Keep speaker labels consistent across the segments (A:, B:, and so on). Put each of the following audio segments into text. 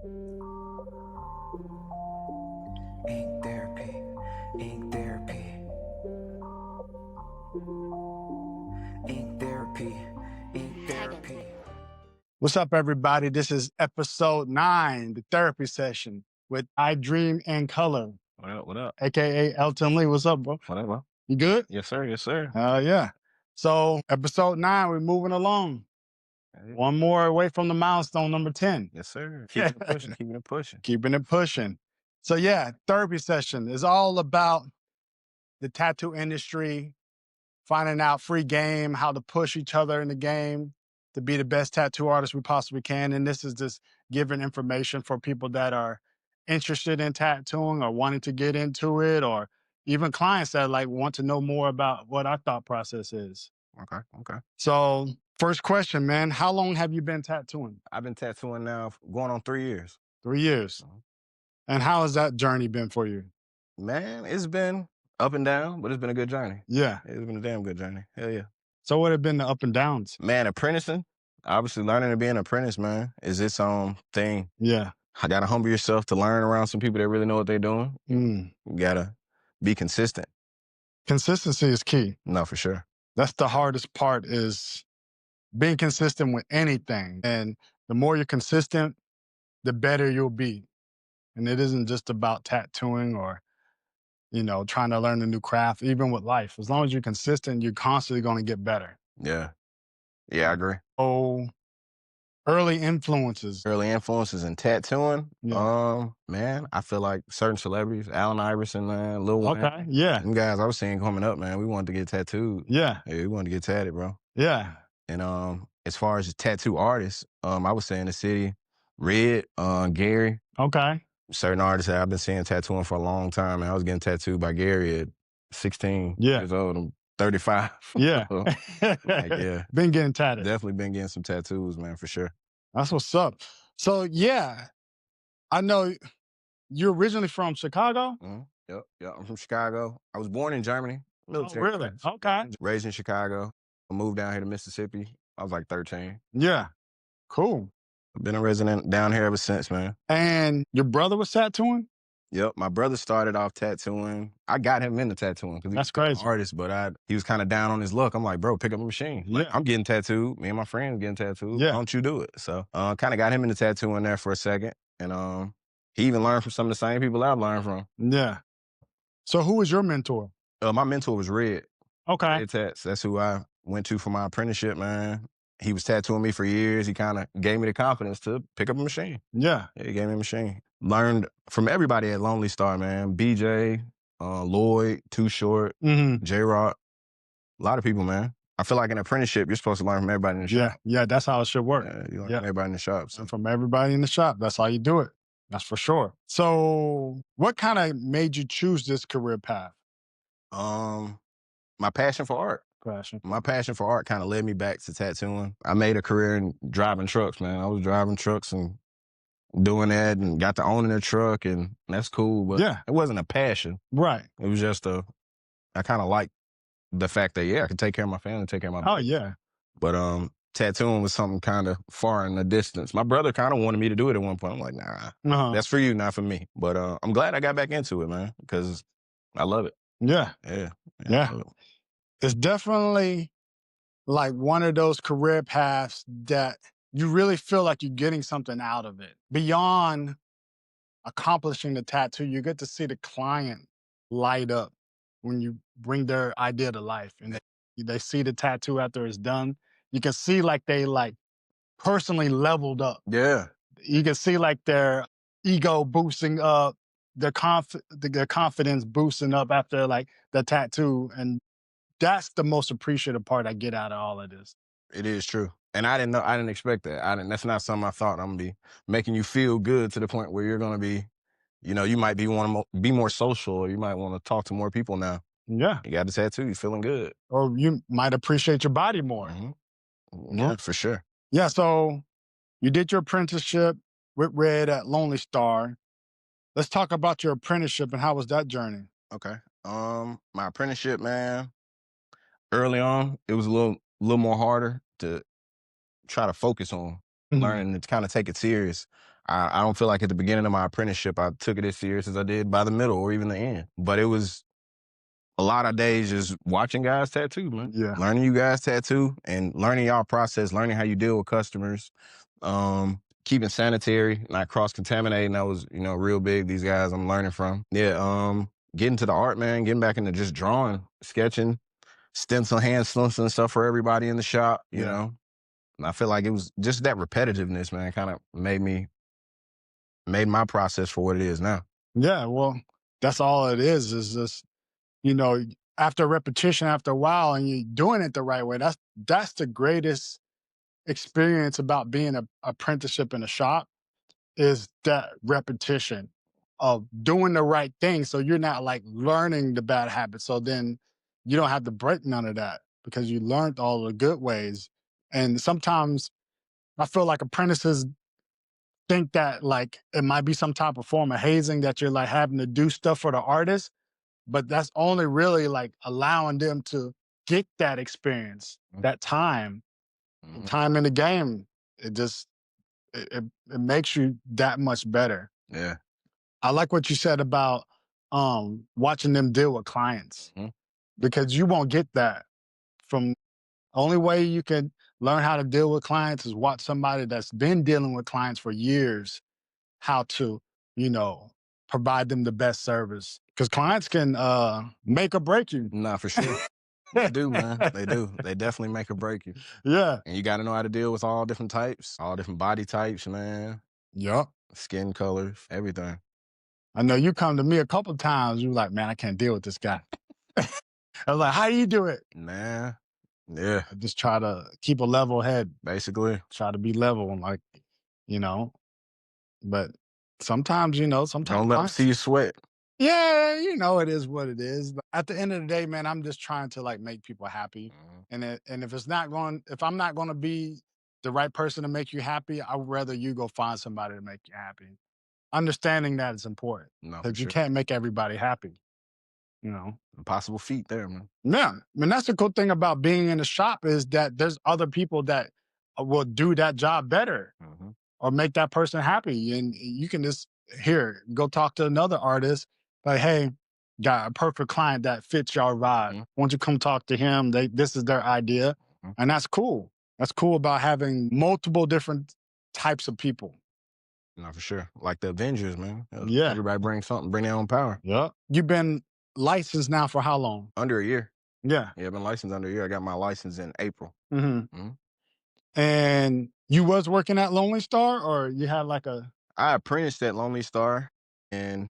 A: Ink therapy, ink therapy, ink therapy, ink therapy.
B: What's up, everybody? This is episode 9, the therapy session with I Dream in Color,
C: What up? What up?
B: aka Elton Lee. What's up, bro?
C: What up, bro?
B: You good?
C: Yes, sir. Yes, sir.
B: Yeah. So episode 9, we're moving along. One more away from the milestone, number 10.
C: Yes, sir. Keeping it pushing. Keeping it pushing.
B: Keeping it pushing. So yeah, therapy session is all about the tattoo industry, finding out free game, how to push each other in the game to be the best tattoo artists we possibly can. And this is just giving information for people that are interested in tattooing or wanting to get into it, or even clients that like want to know more about what our thought process is.
C: Okay. Okay.
B: So first question, man, how long have you been tattooing?
C: I've been tattooing now going on 3 years.
B: 3 years. And how has that journey been for you?
C: Man, it's been up and down, but it's been a good journey.
B: Yeah.
C: It's been a damn good journey. Hell yeah.
B: So what have been the up and downs?
C: Man, apprenticing, obviously learning to be an apprentice, man, is its own thing.
B: Yeah.
C: I got to humble yourself to learn around some people that really know what they're doing. You got to be consistent.
B: Consistency is key.
C: No, for sure.
B: That's the hardest part, is being consistent with anything. And the more you're consistent, the better you'll be. And it isn't just about tattooing or, trying to learn a new craft, even with life. As long as you're consistent, you're constantly going to get better.
C: Yeah. Yeah, I agree.
B: Oh, early influences.
C: Early influences in tattooing.
B: Yeah.
C: Man, I feel like certain celebrities, Allen Iverson, man, Lil Wayne.
B: Okay, yeah.
C: Them guys I was seeing coming up, man, we wanted to get tattooed.
B: Yeah.
C: Yeah, we wanted to get tatted, bro.
B: Yeah.
C: And as far as tattoo artists, I would say in the city, Red, Gary.
B: Okay.
C: Certain artists that I've been seeing tattooing for a long time, man. I was getting tattooed by Gary at 16 years old. I'm 35.
B: Yeah.
C: Yeah.
B: Been getting tatted.
C: Definitely been getting some tattoos, man, for sure.
B: That's what's up. So yeah, I know you're originally from Chicago?
C: Yep. I'm from Chicago. I was born in Germany. Military.
B: Really? Okay.
C: Raised in Chicago. I moved down here to Mississippi. I was like 13.
B: Yeah. Cool.
C: I've been a resident down here ever since, man.
B: And your brother was tattooing?
C: Yep. My brother started off tattooing. I got him into tattooing because
B: That's crazy.
C: An artist, but he was kind of down on his luck. I'm like, bro, pick up a machine. Like, I'm getting tattooed. Me and my friends getting tattooed.
B: Yeah.
C: Why don't you do it? So kind of got him into tattooing there for a second. And he even learned from some of the same people I've learned from.
B: Yeah. So who was your mentor?
C: My mentor was Red.
B: Okay.
C: Red Tats. That's who I went to for my apprenticeship, man. He was tattooing me for years. He kind of gave me the confidence to pick up a machine.
B: Yeah.
C: He gave me a machine. Learned from everybody at Lonely Star, man. BJ, Lloyd, Too Short, J-Rock. A lot of people, man. I feel like in an apprenticeship, you're supposed to learn from everybody in the shop.
B: Yeah, that's how it should work.
C: Yeah, you learn from everybody in the shop. So.
B: And from everybody in the shop. That's how you do it. That's for sure. So what kind of made you choose this career path?
C: My passion for art. My passion for art kind of led me back to tattooing. I made a career in driving trucks, man. I was driving trucks and doing that and got to owning a truck, and that's cool, but it wasn't a passion.
B: Right.
C: It was just I kind of liked the fact that, I could take care of my family, take care of my
B: Oh, yeah.
C: But tattooing was something kind of far in the distance. My brother kind of wanted me to do it at one point. I'm like, nah, that's for you, not for me. But I'm glad I got back into it, man, because I love it.
B: Yeah.
C: Yeah.
B: It's definitely like one of those career paths that you really feel like you're getting something out of it. Beyond accomplishing the tattoo, you get to see the client light up when you bring their idea to life, and they see the tattoo after it's done. You can see like they personally leveled up.
C: Yeah.
B: You can see like their ego boosting up, their confidence boosting up after like the tattoo. And that's the most appreciative part I get out of all of this.
C: It is true. And I didn't expect that. That's not something I thought I'm going to be making you feel good to the point where you're going to be, you might want to be more social, or you might want to talk to more people now.
B: Yeah.
C: You got the tattoo, you're feeling good.
B: Or you might appreciate your body more.
C: Yeah, for sure.
B: Yeah, so you did your apprenticeship with Red at Lonely Star. Let's talk about your apprenticeship and how was that journey?
C: Okay. My apprenticeship, man, early on, it was a little more harder to try to focus on learning to kind of take it serious. I don't feel like at the beginning of my apprenticeship I took it as serious as I did by the middle or even the end. But it was a lot of days just watching guys tattoo, man.
B: Yeah.
C: Learning you guys tattoo and learning y'all process, learning how you deal with customers, keeping sanitary, not cross-contaminating. That was, real big. These guys I'm learning from. Yeah, getting to the art, man, getting back into just drawing, sketching, stencil, hand stenciling stuff for everybody in the shop, you know. And I feel like it was just that repetitiveness, man, kind of made my process for what it is now.
B: Yeah, well, that's all it is just, you know, after repetition, after a while, and you're doing it the right way, that's the greatest experience about being a apprenticeship in a shop is that repetition of doing the right thing. So you're not like learning the bad habits. So then you don't have to break none of that because you learned all the good ways. And sometimes I feel like apprentices think that like it might be some type of form of hazing that you're like having to do stuff for the artist, but that's only really like allowing them to get that experience, that time, time in the game. It just it makes you that much better.
C: Yeah.
B: I like what you said about watching them deal with clients because you won't get that from only way you can learn how to deal with clients is watch somebody that's been dealing with clients for years, how to, you know, provide them the best service. Because clients can make or break you.
C: Nah, for sure. They do, man. They do. They definitely make or break you.
B: Yeah.
C: And you got to know how to deal with all different types, all different body types, man.
B: Yup.
C: Skin colors, everything.
B: I know you come to me a couple times, you're like, man, I can't deal with this guy. I was like, how do you do it?
C: Man. Yeah.
B: I just try to keep a level head.
C: Basically.
B: Try to be level and like, you know, but sometimes, sometimes
C: Don't let them see you sweat.
B: yeah, it is what it is. But at the end of the day, man, I'm just trying to like make people happy. And if if I'm not gonna be the right person to make you happy, I'd rather you go find somebody to make you happy. Understanding that is important
C: No, for
B: because you
C: sure.
B: can't make everybody happy. You know.
C: Impossible feat there, man.
B: Yeah, I mean that's the cool thing about being in the shop is that there's other people that will do that job better or make that person happy, and you can just go talk to another artist like, hey, got a perfect client that fits your vibe. Why don't you come talk to him? This is their idea, and that's cool. That's cool about having multiple different types of people.
C: No, for sure. Like the Avengers, man.
B: Yeah,
C: everybody brings something, bring their own power.
B: Yeah, you've been licensed now for how long?
C: Under a year.
B: Yeah.
C: Yeah, I've been licensed under a year. I got my license in April.
B: And you was working at Lonely Star, or you had like a?
C: I apprenticed at Lonely Star, and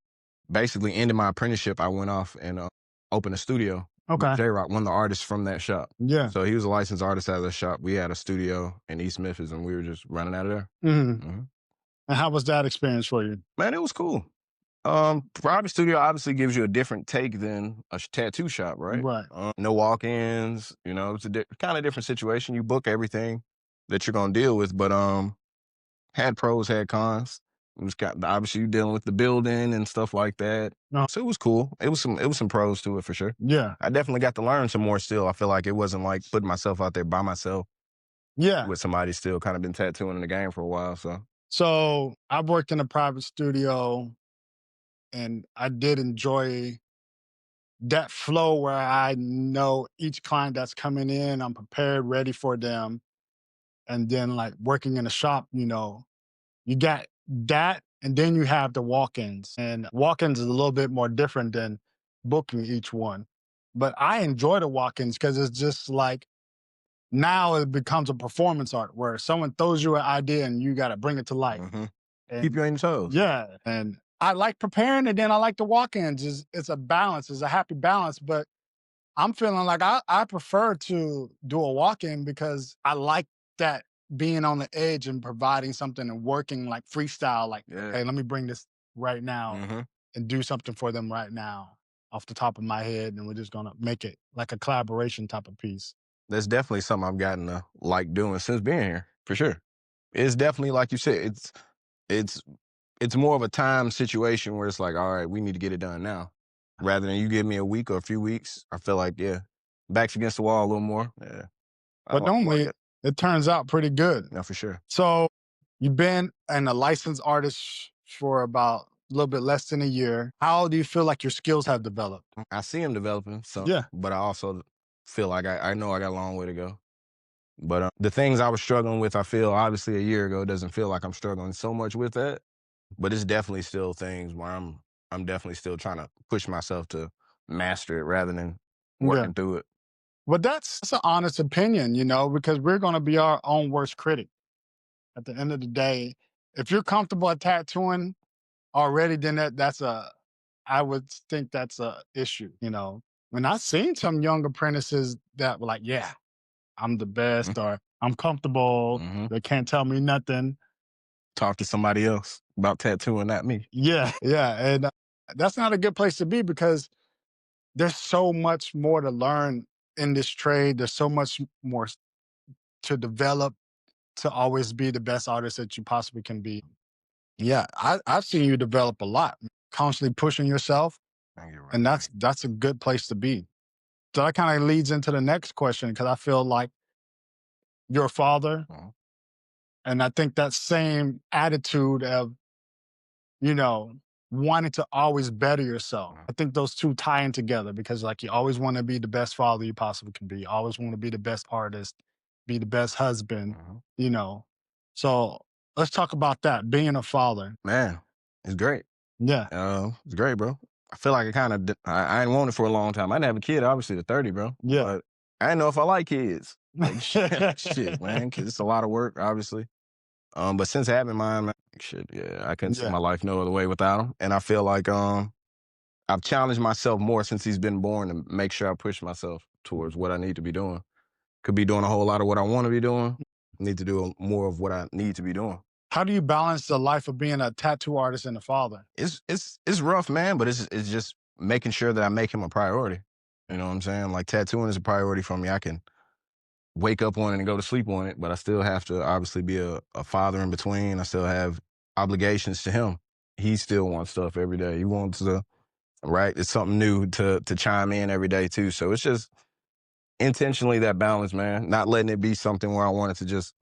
C: basically ended my apprenticeship. I went off and opened a studio.
B: Okay.
C: J-Rock, one of the artists from that shop.
B: Yeah.
C: So he was a licensed artist out of the shop. We had a studio in East Memphis, and we were just running out of there.
B: And how was that experience for you?
C: Man, it was cool. Private studio obviously gives you a different take than a tattoo shop, right?
B: Right.
C: No walk-ins, it's a kind of different situation. You book everything that you're gonna deal with, but had pros, had cons. It was obviously you dealing with the building and stuff like that.
B: No.
C: So it was cool. It was some pros to it for sure.
B: Yeah.
C: I definitely got to learn some more still. I feel like it wasn't like putting myself out there by myself.
B: Yeah.
C: With somebody still kind of been tattooing in the game for a while.
B: So I've worked in a private studio and I did enjoy that flow where I know each client that's coming in, I'm prepared, ready for them. And then like working in a shop, you got that, and then you have the walk-ins. And walk-ins is a little bit more different than booking each one. But I enjoy the walk-ins because it's just like now it becomes a performance art where someone throws you an idea and you got to bring it to life. And,
C: keep you on your toes.
B: Yeah, and I like preparing, and then I like the walk-ins. It's a balance. It's a happy balance. But I'm feeling like I prefer to do a walk-in because I like that being on the edge and providing something and working like freestyle, like, hey, let me bring this right now and do something for them right now off the top of my head. And we're just going to make it like a collaboration type of piece.
C: That's definitely something I've gotten to like doing since being here, for sure. It's definitely, like you said, it's more of a time situation where it's like, all right, we need to get it done now. Rather than you give me a week or a few weeks, I feel like, back's against the wall a little more. Yeah.
B: But normally it turns out pretty good.
C: Yeah, for sure.
B: So You've been a licensed artist for about a little bit less than a year. How do you feel like your skills have developed?
C: I see him developing, so
B: Yeah.
C: but I also feel like I know I got a long way to go. But the things I was struggling with, I feel obviously a year ago doesn't feel like I'm struggling so much with that. But it's definitely still things where I'm definitely still trying to push myself to master it rather than
B: Yeah.
C: working through it.
B: But that's an honest opinion, because we're going to be our own worst critic. At the end of the day, if you're comfortable at tattooing already, then I would think that's a issue. When I seen some young apprentices that were like, yeah, I'm the best, or I'm comfortable,
C: Mhm.
B: they can't tell me nothing.
C: Talk to somebody else about tattooing, not me.
B: Yeah, yeah. And that's not a good place to be because there's so much more to learn in this trade. There's so much more to develop to always be the best artist that you possibly can be. Yeah, I've seen you develop a lot, constantly pushing yourself,
C: Thank you, bro.
B: and that's a good place to be. So that kind of leads into the next question because I feel like you're a father,
C: Mhm.
B: and I think that same attitude of wanting to always better yourself. I think those two tie in together because like you always want to be the best father you possibly can be. You always want to be the best artist, be the best husband,
C: Mhm.
B: you know. So let's talk about that, being a father.
C: Man, it's great.
B: Yeah.
C: It's great, bro. I feel like I ain't wanted for a long time. I didn't have a kid, obviously, at 30, bro.
B: Yeah.
C: But I didn't know if I like kids. Like, shit, man, because it's a lot of work, obviously. But since having mine, man, shit, yeah, I couldn't see
B: Yeah.
C: my life no other way without him. And I feel like I've challenged myself more since he's been born to make sure I push myself towards what I need to be doing. Could be doing a whole lot of what I want to be doing. Need to do more of what I need to be doing.
B: How do you balance the life of being a tattoo artist and a father?
C: It's rough, man, but it's just making sure that I make him a priority. You know what I'm saying? Like tattooing is a priority for me. I can wake up on it and go to sleep on it, but I still have to obviously be a father in between. I still have obligations to him. He still wants stuff every day. He wants to, right? It's something new to chime in every day too. So it's just intentionally that balance, man. Not letting it be something where I want it to just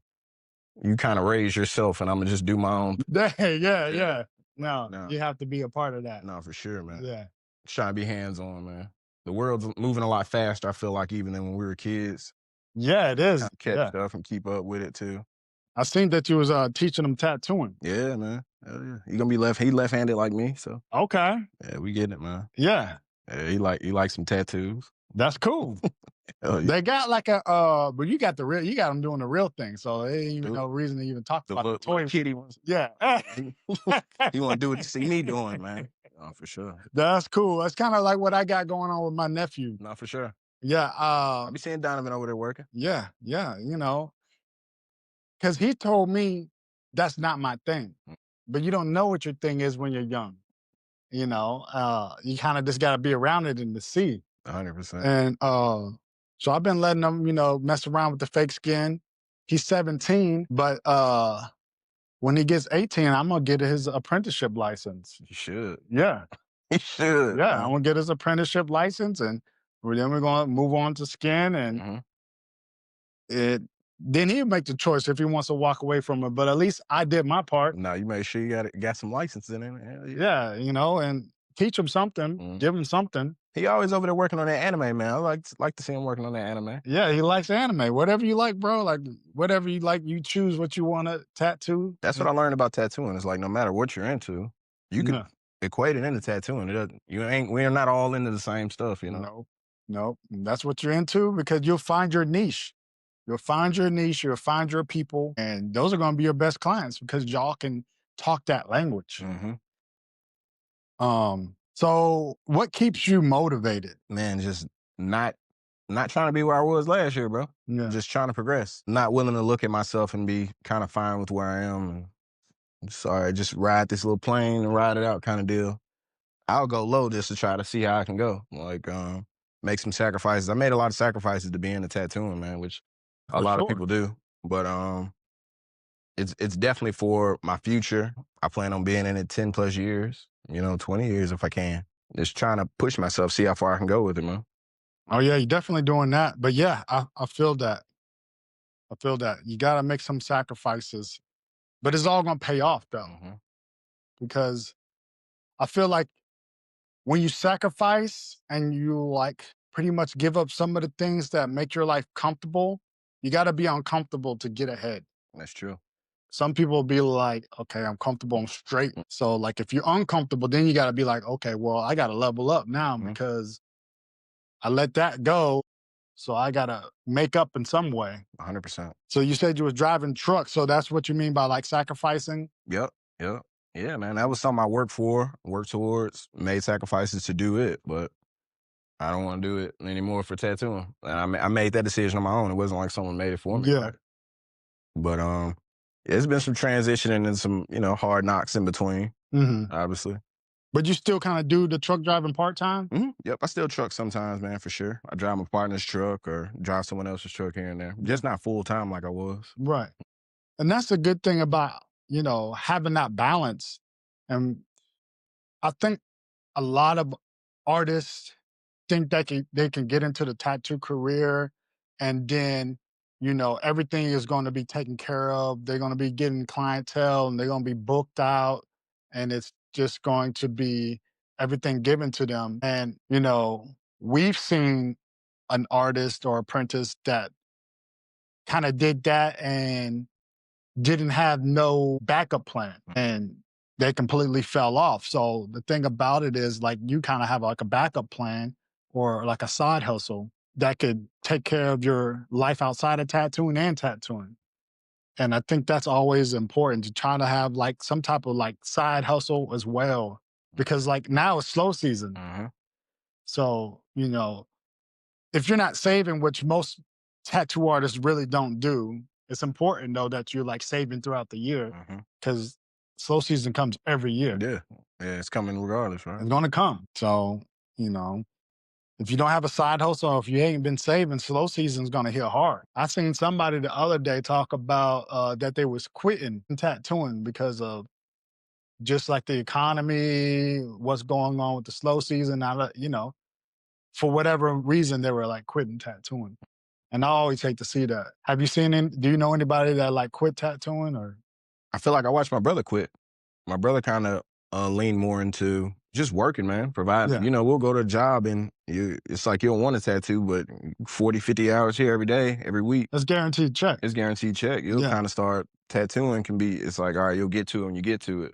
C: you kind of raise yourself and I'm gonna just do my own.
B: Yeah. No,
C: No,
B: you have to be a part of that.
C: no, for sure, man.
B: Yeah.
C: Just trying to be hands on, man. The world's moving a lot faster, I feel like, even than when we were kids.
B: Yeah, it is.
C: Catch
B: Yeah.
C: stuff and keep up with it too.
B: I seen that you was teaching them tattooing.
C: Yeah, man. Hell yeah. He gonna be he left-handed like me, so
B: Okay.
C: yeah, we get it, man.
B: Yeah.
C: Yeah, he like some tattoos.
B: That's cool.
C: Hell yeah.
B: They got like but you got them doing the real thing, so there ain't even no reason to even talk
C: The
B: about the
C: little
B: toy.
C: kitty ones.
B: Yeah.
C: He wanna do what you see me doing, man. Oh, for sure.
B: That's cool. That's kind of like what I got going on with my nephew.
C: No, for sure.
B: Yeah.
C: I be seeing Donovan over there working.
B: Yeah. Because he told me that's not my thing. But you don't know what your thing is when you're young. You kind of just got to be around it and to see.
C: 100%.
B: And so I've been letting him, mess around with the fake skin. He's 17, but when he gets 18, I'm gonna get his apprenticeship license.
C: You should.
B: Yeah,
C: You should.
B: yeah,
C: man.
B: I'm gonna get his apprenticeship license, and then we're gonna move on to skin, and
C: Mhm.
B: then he'll make the choice if he wants to walk away from it. But at least I did my part.
C: No, you made sure you got some licenses in it. Hell yeah.
B: Yeah, and teach him something, give him something.
C: He always over there working on that anime, man. I like to see him working on that anime.
B: Yeah, he likes anime. Whatever you like, bro. Like whatever you like, you choose what you want to tattoo.
C: That's what I learned about tattooing. It's like no matter what you're into, you can
B: Yeah.
C: equate it into tattooing. It doesn't. We're not all into the same stuff, you know.
B: No. That's what you're into because you'll find your niche. You'll find your niche. You'll find your people, and those are going to be your best clients because y'all can talk that language.
C: Mm-hmm.
B: So what keeps you motivated?
C: Man, just not trying to be where I was last year, bro.
B: Yeah.
C: Just trying to progress. Not willing to look at myself and be kind of fine with where I am. And sorry, just ride this little plane and ride it out kind of deal. I'll go low just to try to see how I can go. Like, make some sacrifices. I made a lot of sacrifices to be in the tattooing, man, which a lot of people do. But it's definitely for my future. I plan on being in it 10 plus years, 20 years if I can. Just trying to push myself, see how far I can go with it, man.
B: Oh yeah, you're definitely doing that. But yeah, I feel that. I feel that. You gotta make some sacrifices But it's all gonna pay off though, because I feel like when you sacrifice and you like pretty much give up some of the things that make your life comfortable, you got to be uncomfortable to get ahead.
C: That's true.
B: Some people be like, okay, I'm comfortable, I'm straight. So like if you're uncomfortable, then you got to be like, okay, well, I got to level up now because I let that go. So I got to make up in some way.
C: 100%.
B: So you said you was driving trucks. So that's what you mean by like sacrificing?
C: Yep. Yep. Yeah, man. That was something I worked for, worked towards, made sacrifices to do it, but I don't want to do it anymore for tattooing. And I made that decision on my own. It wasn't like someone made it for me.
B: Yeah.
C: Right? But it's been some transitioning and some, hard knocks in between, obviously.
B: But you still kind of do the truck driving part-time?
C: Yep, I still truck sometimes, man, for sure. I drive my partner's truck or drive someone else's truck here and there. Just not full-time like I was.
B: Right. And that's the good thing about, having that balance. And I think a lot of artists think they can get into the tattoo career and then, everything is going to be taken care of. They're going to be getting clientele and they're going to be booked out and it's just going to be everything given to them. And, we've seen an artist or apprentice that kind of did that and didn't have no backup plan and they completely fell off. So the thing about it is like you kind of have like a backup plan or like a side hustle that could take care of your life outside of tattooing and tattooing. And I think that's always important to try to have like some type of like side hustle as well. Because like now it's slow season. So, if you're not saving, which most tattoo artists really don't do, it's important though that you're like saving throughout the year because slow season comes every year.
C: Yeah. Yeah, it's coming regardless, right?
B: It's gonna come. So, if you don't have a side hustle or if you ain't been saving, slow season's gonna hit hard. I seen somebody the other day talk about that they was quitting tattooing because of just like the economy, what's going on with the slow season. For whatever reason, they were like quitting tattooing. And I always hate to see that. Have you seen do you know anybody that like quit tattooing or?
C: I feel like I watched my brother quit. My brother kind of leaned more into just working, man, providing.
B: Yeah.
C: We'll go to a job and it's like you don't want a tattoo, but 40, 50 hours here every day, every week.
B: That's guaranteed check.
C: It's guaranteed check. You'll kind of start tattooing it's like, all right, you'll get to it when you get to it.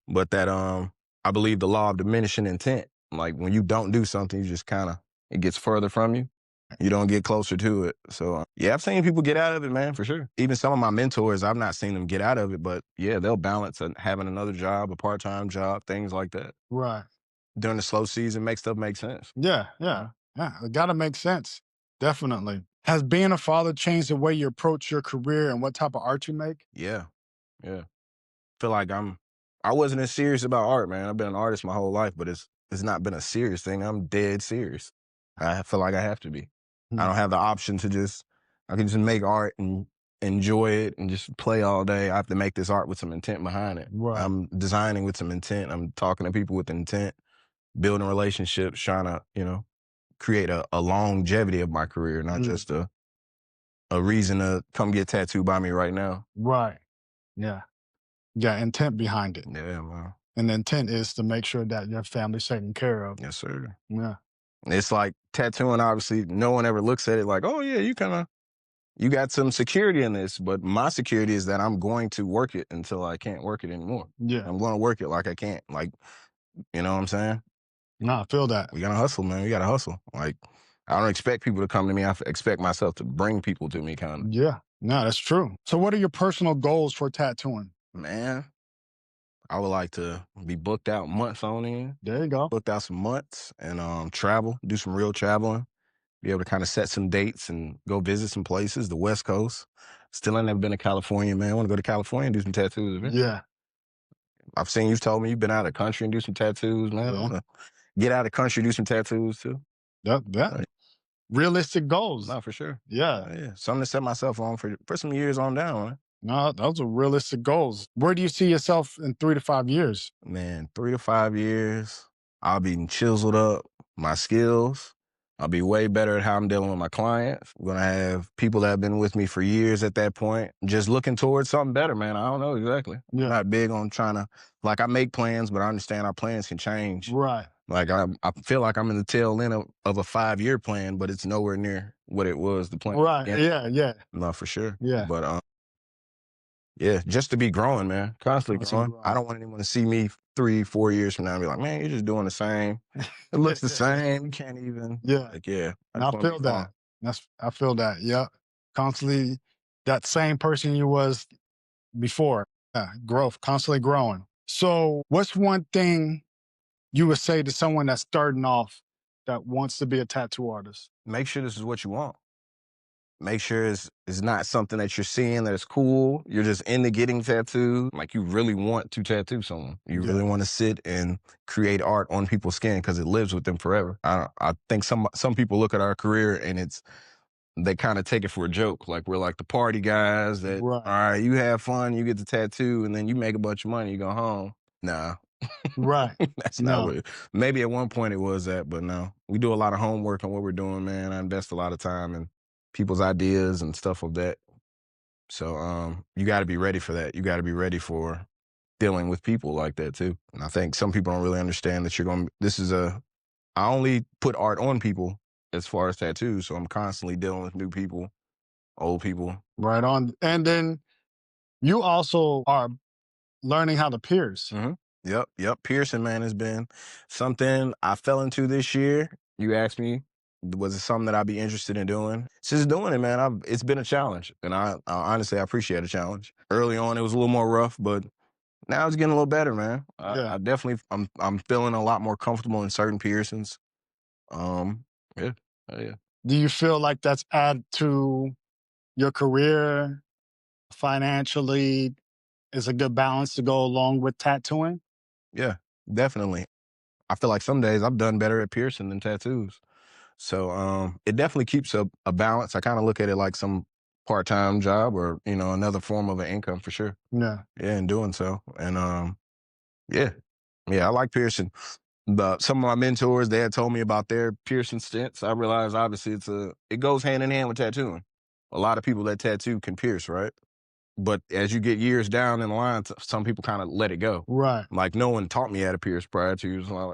C: But that, I believe the law of diminishing intent, like when you don't do something, you just it gets further from you. You don't get closer to it. So, yeah, I've seen people get out of it, man, for sure. Even some of my mentors, I've not seen them get out of it, but yeah, they'll balance having another job, a part-time job, things like that.
B: Right.
C: During the slow season, make stuff make sense.
B: Yeah. It gotta make sense. Definitely. Has being a father changed the way you approach your career and what type of art you make?
C: Yeah. Feel like I wasn't as serious about art, man. I've been an artist my whole life, but it's not been a serious thing. I'm dead serious. I feel like I have to be. I don't have the option to I can just make art and enjoy it and just play all day. I have to make this art with some intent behind it.
B: Right.
C: I'm designing with some intent. I'm talking to people with intent, building relationships, trying to, create a longevity of my career, not just a reason to come get tattooed by me right now.
B: Right. Yeah. Yeah, intent behind it.
C: Yeah, man.
B: And the intent is to make sure that your family's taken care of.
C: Yes, sir.
B: Yeah.
C: It's like tattooing, obviously, no one ever looks at it like, oh, yeah, you got some security in this. But my security is that I'm going to work it until I can't work it anymore.
B: Yeah.
C: I'm going to work it like I can't. Like, you know what I'm saying?
B: No, I feel that.
C: We got to hustle, man. We got to hustle. Like, I don't expect people to come to me. I expect myself to bring people to me, kind of.
B: Yeah. No, that's true. So what are your personal goals for tattooing?
C: Man, I would like to be booked out months on end.
B: There you go.
C: Booked out some months and travel, do some real traveling, be able to kind of set some dates and go visit some places, the West Coast. Still ain't never been to California, man. I want to go to California and do some tattoos. Man.
B: Yeah.
C: I've seen you've told me you've been out of the country and do some tattoos, man.
B: Yeah.
C: I want to get out of the country, do some tattoos too.
B: Yeah. Realistic goals.
C: No, for sure.
B: Yeah.
C: Yeah. Something to set myself on for some years on down, man.
B: No, those are realistic goals. Where do you see yourself in 3 to 5 years?
C: Man, 3 to 5 years, I'll be chiseled up, my skills, I'll be way better at how I'm dealing with my clients. I'm gonna have people that have been with me for years at that point, just looking towards something better, man. I don't know exactly.
B: Yeah.
C: I'm not big on trying to, like, I make plans, but I understand our plans can change.
B: Right.
C: Like, I feel like I'm in the tail end of a 5-year plan, but it's nowhere near what it was, the plan.
B: Right. Yeah.
C: No, for sure.
B: Yeah.
C: But yeah, just to be growing, man. Constantly growing. I don't want anyone to see me 3-4 years from now and be like, man, you're just doing the same. It looks the same. You can't even.
B: Yeah.
C: Like, yeah.
B: And I feel that. I feel that. Yeah. Constantly that same person you was before. Yeah. Growth, constantly growing. So what's one thing you would say to someone that's starting off that wants to be a tattoo artist?
C: Make sure this is what you want. Make sure it's not something that you're seeing that is cool. You're just into getting tattooed. Like, you really want to tattoo someone. You really want to sit and create art on people's skin because it lives with them forever. I think some people look at our career and they kind of take it for a joke. Like, we're like the party guys that, all right, you have fun, you get the tattoo, and then you make a bunch of money, you go home. Nah.
B: Right.
C: That's not what maybe at one point it was that, but no. We do a lot of homework on what we're doing, man. I invest a lot of time in people's ideas and stuff of that. So you got to be ready for that. You got to be ready for dealing with people like that too. And I think some people don't really understand that I only put art on people as far as tattoos, so I'm constantly dealing with new people, old people.
B: Right on. And then you also are learning how to pierce.
C: Yep. Piercing, man, has been something I fell into this year. You asked me, was it something that I'd be interested in doing? Since doing it, man, it's been a challenge. And I honestly, I appreciate a challenge. Early on, it was a little more rough, but now it's getting a little better, man. I definitely, I'm feeling a lot more comfortable in certain piercings. Yeah.
B: Do you feel like that's add to your career financially? Is a good balance to go along with tattooing?
C: Yeah, definitely. I feel like some days I've done better at piercing than tattoos. So it definitely keeps a balance. I kind of look at it like some part-time job or, another form of an income for sure.
B: Yeah.
C: Yeah, in doing so. And yeah, I like piercing. But some of my mentors, they had told me about their piercing stints. I realized obviously it goes hand in hand with tattooing. A lot of people that tattoo can pierce, right? But as you get years down in the line, some people kind of let it go.
B: Right.
C: Like, no one taught me how to pierce prior to,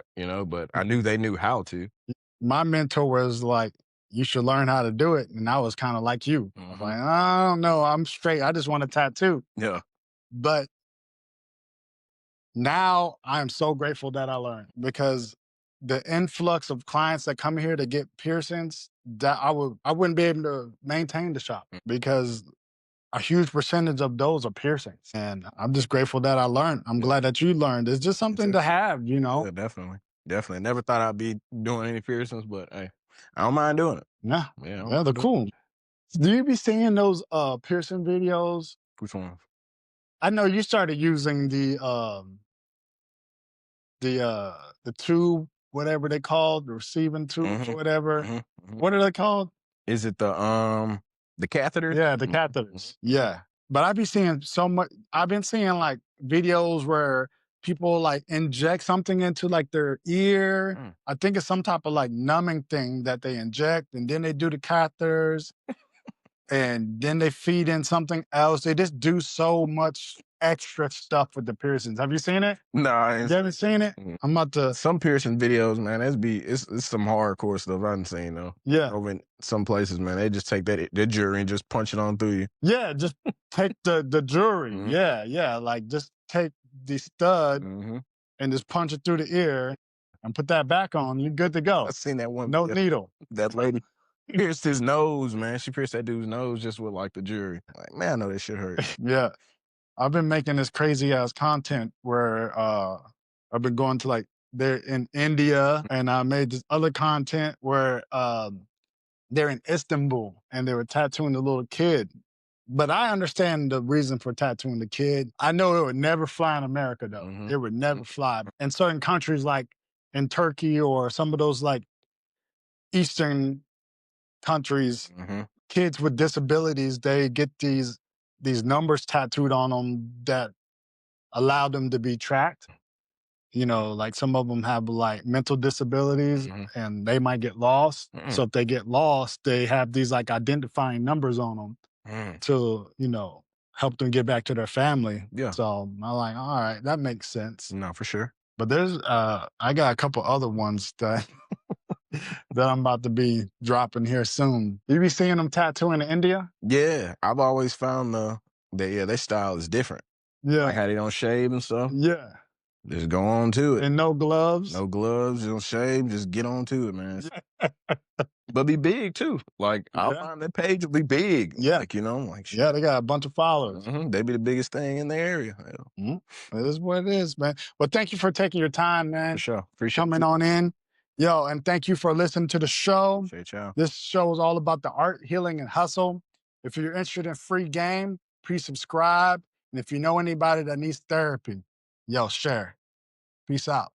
C: but I knew they knew how to.
B: My mentor was like, you should learn how to do it. And I was kind of like you. I was like, I don't know, I'm straight. I just want a tattoo.
C: Yeah.
B: But now I'm so grateful that I learned, because the influx of clients that come here to get piercings, that I wouldn't be able to maintain the shop, because a huge percentage of those are piercings. And I'm just grateful that I learned. I'm glad that you learned. It's just something to have,
C: Yeah, definitely. Never thought I'd be doing any piercings, but hey, I don't mind doing it.
B: Yeah, they're cool. Do you be seeing those piercing videos?
C: Which ones?
B: I know you started using the tube, whatever they called, the receiving tubes or whatever. What are they called?
C: Is it the catheters?
B: Yeah, the catheters. Yeah. But I've been seeing like videos where people like inject something into like their ear. I think it's some type of like numbing thing that they inject, and then they do the catheters and then they feed in something else. They just do so much extra stuff with the piercings. Have you seen it?
C: No,
B: you haven't seen it? I'm about to.
C: Some piercing videos, man. It's some hardcore stuff I haven't seen though.
B: Yeah.
C: Over in some places, man, they just take that jewelry and just punch it on through you.
B: Yeah, just take the jewelry. Yeah. Like, just take the stud and just punch it through the ear and put that back on. You're good to go.
C: I seen that one.
B: No needle.
C: That lady pierced his nose, man. She pierced that dude's nose just with like the jewelry. Like, man, I know that shit hurt.
B: Yeah. I've been making this crazy ass content where I've been going to like, they're in India, and I made this other content where they're in Istanbul and they were tattooing the little kid. But I understand the reason for tattooing the kid. I know it would never fly in America though. It would never fly. In certain countries like in Turkey or some of those like Eastern countries, kids with disabilities, they get these numbers tattooed on them that allow them to be tracked. You know, like some of them have like mental disabilities
C: Mhm.
B: and they might get lost.
C: Mm.
B: So if they get lost, they have these like identifying numbers on them
C: Mm.
B: to, you know, help them get back to their family.
C: Yeah.
B: So I'm like, all right, that makes sense.
C: No, for sure.
B: But there's I got a couple other ones that that I'm about to be dropping here soon. You be seeing them tattooing in India?
C: Yeah, I've always found their style is different. Like
B: Yeah.
C: how they don't shave and stuff.
B: Yeah.
C: Just go on to it.
B: And no gloves.
C: No gloves, don't shave, just get on to it, man. But be big too. Like I'll
B: Yeah.
C: find that page will be big.
B: Yeah.
C: Like, you know, like shit.
B: Yeah, they got a bunch of followers.
C: They be the biggest thing in the area. Yeah.
B: It is what it is, man. Well, thank you for taking your time,
C: For
B: man.
C: sure. Appreciate
B: Coming
C: you.
B: on in. Yo, and thank you for listening to the show.
C: Appreciate y'all.
B: This show is all about the art, healing, and hustle. If you're interested in free game, please subscribe. And if you know anybody that needs therapy, yo, share. Peace out.